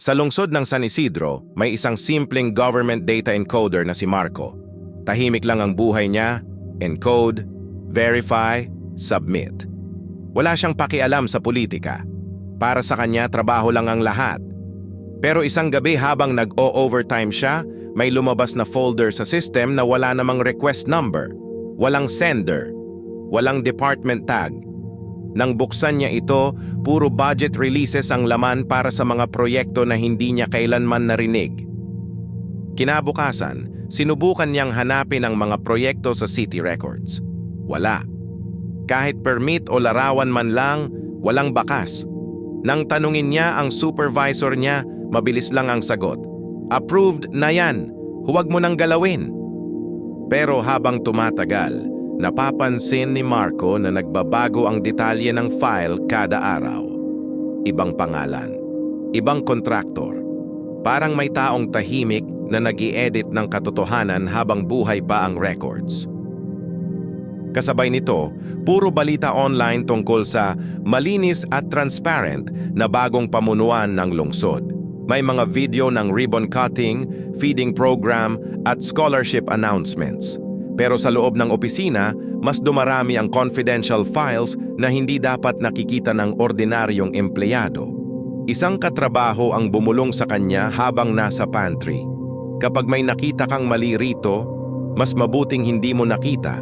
Sa lungsod ng San Isidro, may isang simpleng government data encoder na si Marco. Tahimik lang ang buhay niya, encode, verify, submit. Wala siyang pakialam sa politika. Para sa kanya, trabaho lang ang lahat. Pero isang gabi habang nag-o-overtime siya, may lumabas na folder sa system na wala namang request number, walang sender, walang department tag. Nang buksan niya ito, puro budget releases ang laman para sa mga proyekto na hindi niya kailanman narinig. Kinabukasan, sinubukan niyang hanapin ang mga proyekto sa city records. Wala. Kahit permit o larawan man lang, walang bakas. Nang tanungin niya ang supervisor niya, mabilis lang ang sagot. Approved na yan, huwag mo nang galawin. Pero habang tumatagal, napapansin ni Marco na nagbabago ang detalye ng file kada araw. Ibang pangalan, ibang kontraktor. Parang may taong tahimik na nag-i-edit ng katotohanan habang buhay pa ang records. Kasabay nito, puro balita online tungkol sa malinis at transparent na bagong pamunuan ng lungsod. May mga video ng ribbon cutting, feeding program at scholarship announcements. Pero sa loob ng opisina, mas dumarami ang confidential files na hindi dapat nakikita ng ordinaryong empleyado. Isang katrabaho ang bumulong sa kanya habang nasa pantry. Kapag may nakita kang mali rito, mas mabuting hindi mo nakita.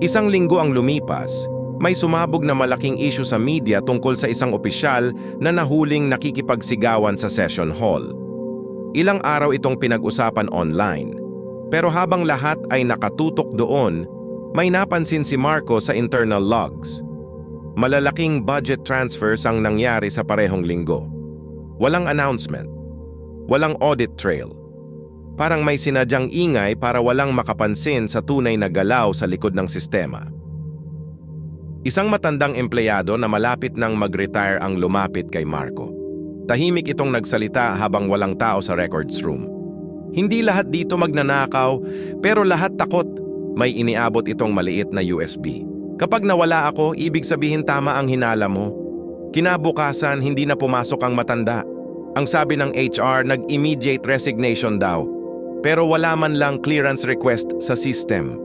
Isang linggo ang lumipas, may sumabog na malaking issue sa media tungkol sa isang opisyal na nahuling nakikipagsigawan sa session hall. Ilang araw itong pinag-usapan online. Pero habang lahat ay nakatutok doon, may napansin si Marco sa internal logs. Malalaking budget transfers ang nangyari sa parehong linggo. Walang announcement. Walang audit trail. Parang may sinadyang ingay para walang makapansin sa tunay na galaw sa likod ng sistema. Isang matandang empleyado na malapit nang mag-retire ang lumapit kay Marco. Tahimik itong nagsalita habang walang tao sa records room. Hindi lahat dito magnanakaw, pero lahat takot. May iniabot itong maliit na USB. Kapag nawala ako, ibig sabihin tama ang hinala mo. Kinabukasan, hindi na pumasok ang matanda. Ang sabi ng HR, nag-immediate resignation daw. Pero wala man lang clearance request sa system.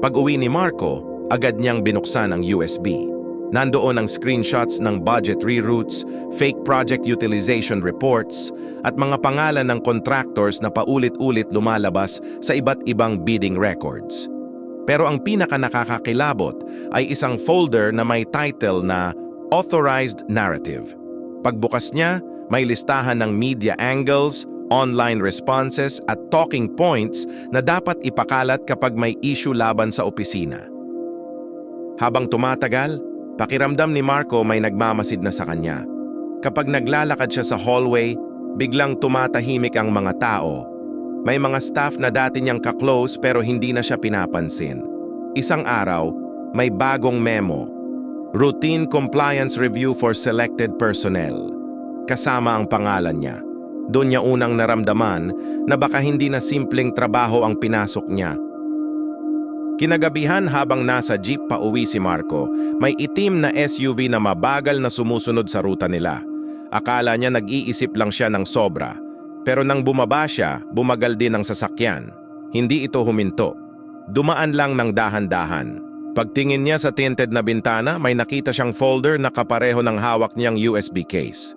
Pag-uwi ni Marco, agad niyang binuksan ang USB. Nandoon ang screenshots ng budget reroutes, fake project utilization reports, at mga pangalan ng contractors na paulit-ulit lumalabas sa iba't ibang bidding records. Pero ang pinaka-nakakakilabot ay isang folder na may title na Authorized Narrative. Pagbukas niya, may listahan ng media angles, online responses at talking points na dapat ipakalat kapag may issue laban sa opisina. Habang tumatagal, pakiramdam ni Marco may nagmamasid na sa kanya. Kapag naglalakad siya sa hallway, biglang tumatahimik ang mga tao. May mga staff na dati niyang ka-close pero hindi na siya pinapansin. Isang araw, may bagong memo. Routine Compliance Review for Selected Personnel. Kasama ang pangalan niya. Doon niya unang naramdaman na baka hindi na simpleng trabaho ang pinasok niya. Kinagabihan habang nasa jeep pa uwi si Marco, may itim na SUV na mabagal na sumusunod sa ruta nila. Akala niya nag-iisip lang siya ng sobra. Pero nang bumaba siya, bumagal din ang sasakyan. Hindi ito huminto. Dumaan lang ng dahan-dahan. Pagtingin niya sa tinted na bintana, may nakita siyang folder na kapareho ng hawak niyang USB case.